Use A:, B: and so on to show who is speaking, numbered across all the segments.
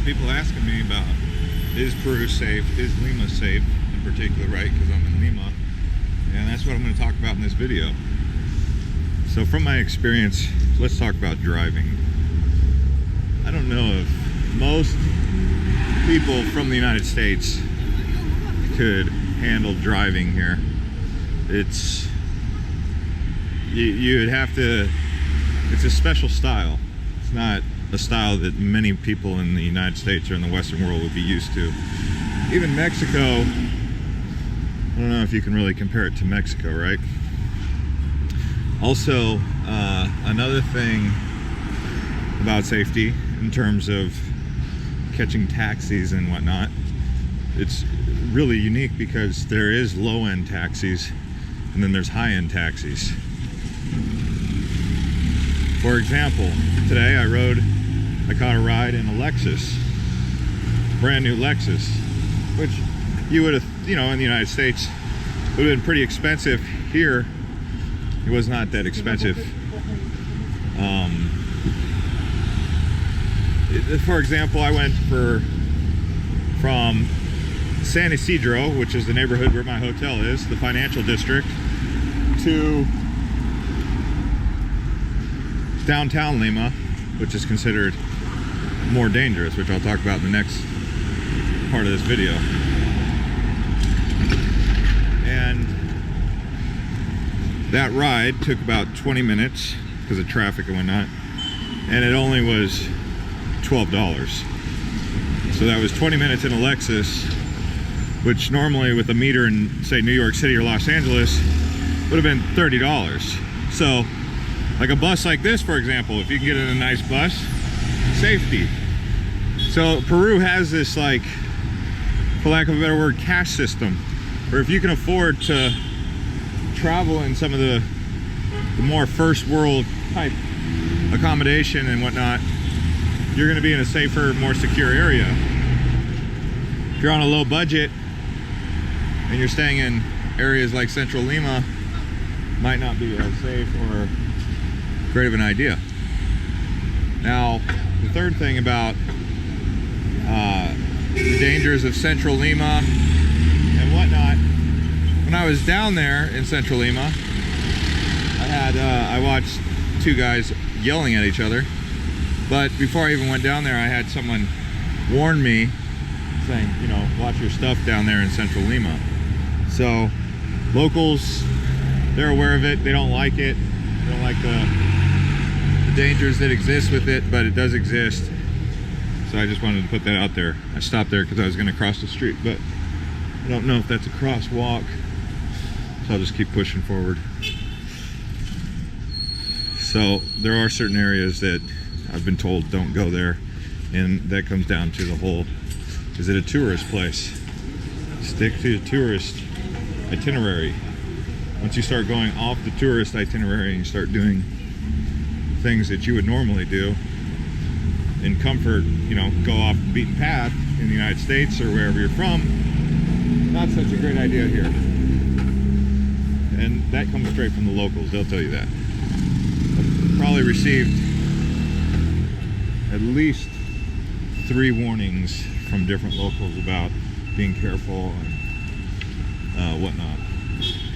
A: had people asking me about, is Peru safe? Is Lima safe in particular, right? Because I'm in Lima. And that's what I'm going to talk about in this video. So from my experience, let's talk about driving. I don't know if most people from the United States could handle driving here. It's, you would have to, it's a special style. It's not a style that many people in the United States or in the Western world would be used to. Even Mexico, I don't know if you can really compare it to Mexico, right? Also, another thing about safety in terms of catching taxis and whatnot, it's really unique because there is low-end taxis and then there's high-end taxis. For example, today I caught a ride in a Lexus, brand new Lexus, which you would have, you know, in the United States would have been pretty expensive. Here, it was not that expensive. For example, I went from San Isidro, which is the neighborhood where my hotel is, the financial district, to downtown Lima, which is considered more dangerous, which I'll talk about in the next part of this video. And that ride took about 20 minutes because of traffic and whatnot, and it only was $12. So that was 20 minutes in a Lexus, which normally with a meter in, say, New York City or Los Angeles would have been $30. So like a bus like this, for example, if you can get in a nice bus, safety. So Peru has this, like, for lack of a better word, cash system, where if you can afford to travel in some of the more first world type accommodation and whatnot, you're going to be in a safer, more secure area. If you're on a low budget and you're staying in areas like Central Lima, might not be as safe or great of an idea. Now, the third thing about the dangers of Central Lima and whatnot, when I was down there in Central Lima, I watched two guys yelling at each other. But before I even went down there, I had someone warn me, saying, you know, watch your stuff down there in Central Lima. So locals, they're aware of it. They don't like it. They don't like the dangers that exist with it, but it does exist. So I just wanted to put that out there. I stopped there because I was going to cross the street, but I don't know if that's a crosswalk, so I'll just keep pushing forward. So there are certain areas that I've been told don't go there, and that comes down to the whole, is it a tourist place? Stick to the tourist itinerary. Once you start going off the tourist itinerary and you start doing things that you would normally do in comfort, you know, go off the beaten path in the United States or wherever you're from, not such a great idea here. And that comes straight from the locals, they'll tell you that. I've probably received at least 3 warnings from different locals about being careful and whatnot.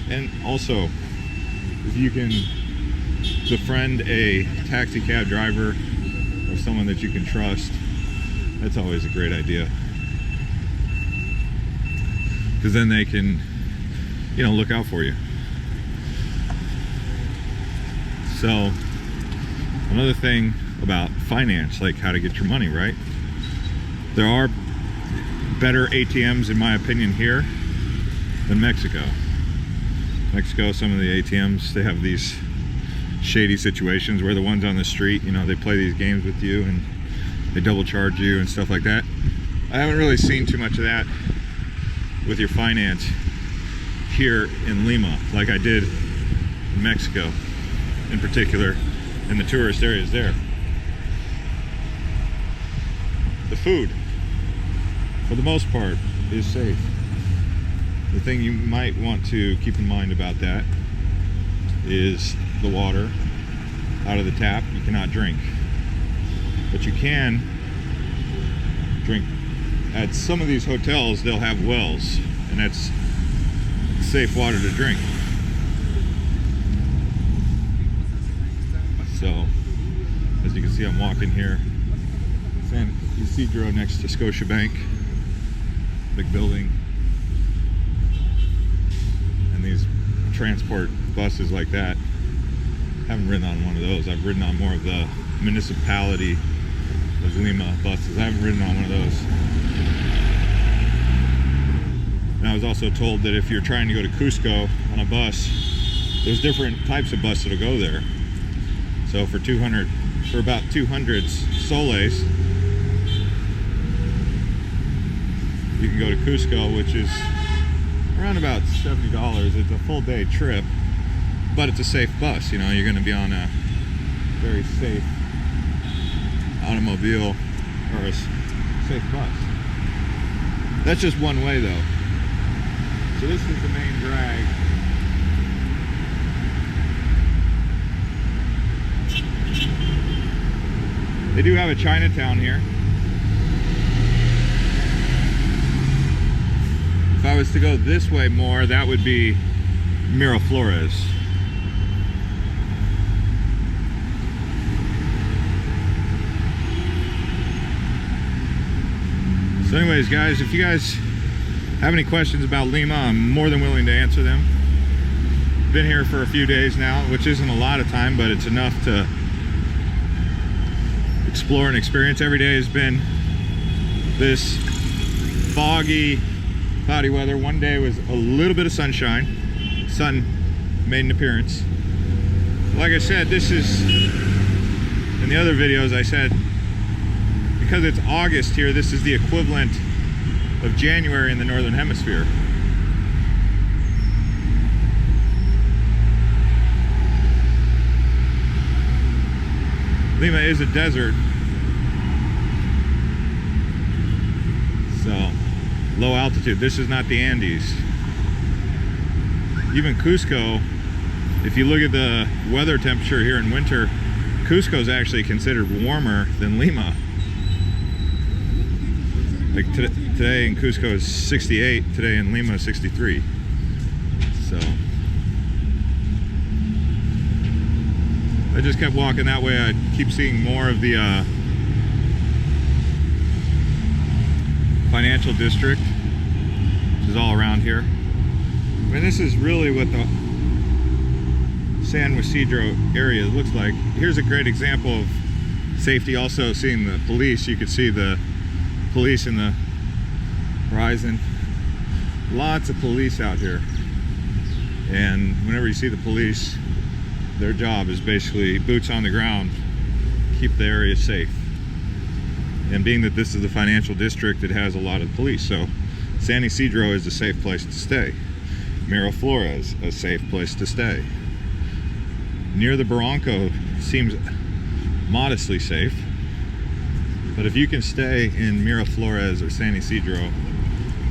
A: And also, if you can befriend a taxi cab driver or someone that you can trust, that's always a great idea, because then they can, you know, look out for you. So another thing about finance, like how to get your money right, there are better ATMs in my opinion here than Mexico. Mexico, some of the ATMs, they have these shady situations where the ones on the street, you know, they play these games with you and they double charge you and stuff like that. I haven't really seen too much of that with your finance here in Lima like I did in Mexico, in particular in the tourist areas there. The food, for the most part, is safe. The thing you might want to keep in mind about that is the water out of the tap you cannot drink, but you can drink. At some of these hotels, they'll have wells, and that's safe water to drink. So, as you can see, I'm walking here, San Isidro next to Scotiabank, big building, and these transport buses like that. I haven't ridden on one of those. I've ridden on more of the municipality of Lima buses. I haven't ridden on one of those. And I was also told that if you're trying to go to Cusco on a bus, there's different types of bus that'll go there. So for about 200 soles, you can go to Cusco, which is around about $70. It's a full day trip, but it's a safe bus. You know, you're going to be on a very safe automobile or a safe bus. That's just one way though. So this is the main drag. They do have a Chinatown here. If I was to go this way more, that would be Miraflores. So anyways, guys, if you guys have any questions about Lima, I'm more than willing to answer them. Been here for a few days now, which isn't a lot of time, but it's enough to explore and experience. Every day has been this foggy, cloudy weather. One day was a little bit of sunshine. Sun made an appearance. Like I said, this is, in the other videos I said, because it's August here, this is the equivalent of January in the Northern Hemisphere. Lima is a desert, so low altitude. This is not the Andes. Even Cusco, if you look at the weather temperature here in winter, Cusco is actually considered warmer than Lima. Like today in Cusco is 68, today in Lima is 63. So I just kept walking that way. I keep seeing more of the financial district, which is all around here. I mean, this is really what the San Isidro area looks like. Here's a great example of safety. Also seeing the police, you could see the police in the horizon. Lots of police out here, and whenever you see the police, their job is basically boots on the ground, keep the area safe. And being that this is the financial district, it has a lot of police, so San Isidro is a safe place to stay. Miraflores, a safe place to stay. Near the Barranco seems modestly safe, but if you can stay in Miraflores or San Isidro,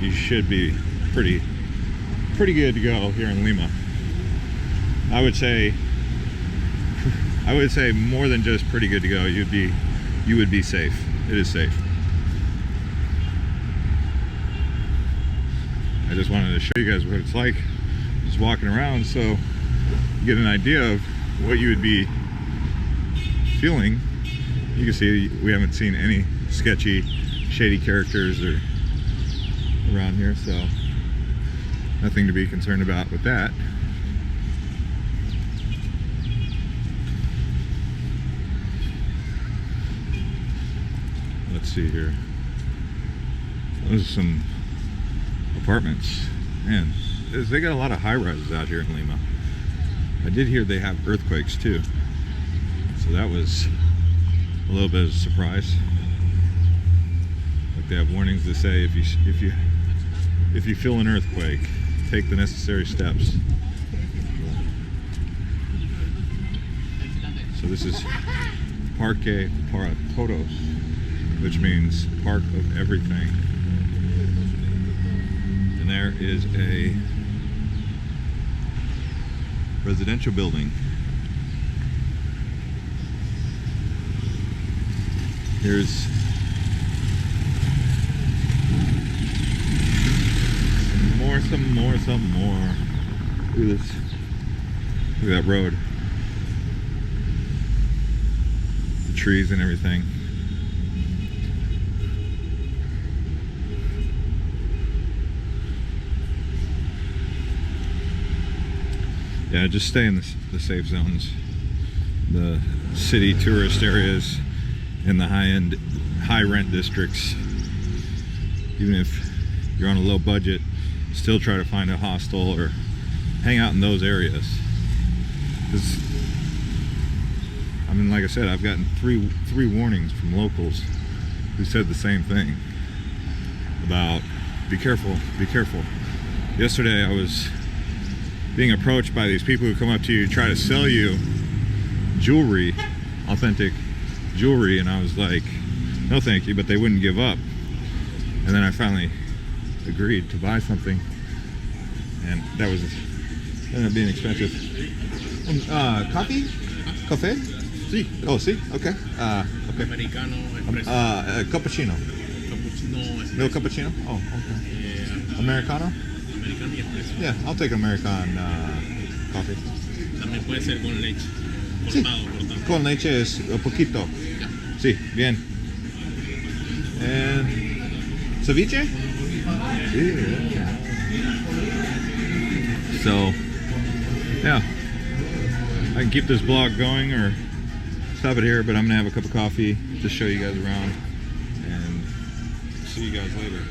A: you should be pretty good to go here in Lima. I would say more than just pretty good to go. You would be safe. It is safe. I just wanted to show you guys what it's like just walking around, so you get an idea of what you would be feeling. You can see we haven't seen any sketchy, shady characters or around here, so nothing to be concerned about with that. Let's see here. Those are some apartments. Man, they got a lot of high-rises out here in Lima. I did hear they have earthquakes too, so that was a little bit of a surprise. Like they have warnings to say if you feel an earthquake, take the necessary steps. So this is Parque para Todos, which means park of everything. And there is a residential building. Here's some more. Look at this. Look at that road. The trees and everything. Yeah, just stay in the safe zones. The city tourist areas and the high rent districts. Even if you're on a low budget, still try to find a hostel or hang out in those areas. Because, I mean, like I said, I've gotten three warnings from locals who said the same thing about be careful, be careful. Yesterday I was being approached by these people who come up to you, try to sell you jewelry, authentic jewelry, and I was like, no thank you, but they wouldn't give up. And then I finally agreed to buy something, and that ended up being expensive. Coffee? Cafe?
B: Sí.
A: Oh, sí? Okay. Okay.
B: Americano, espresso.
A: Cappuccino.
B: Cappuccino, espresso.
A: No cappuccino? Oh, okay. Americano?
B: Americano y espresso.
A: Yeah, I'll take American coffee.
B: También puede ser con leche.
A: Sí.
B: Cortado.
A: Con leche es un poquito.
B: Ya.
A: Sí, bien. And ceviche? Yeah. So, yeah. I can keep this vlog going or stop it here, but I'm gonna have a cup of coffee to show you guys around and see you guys later.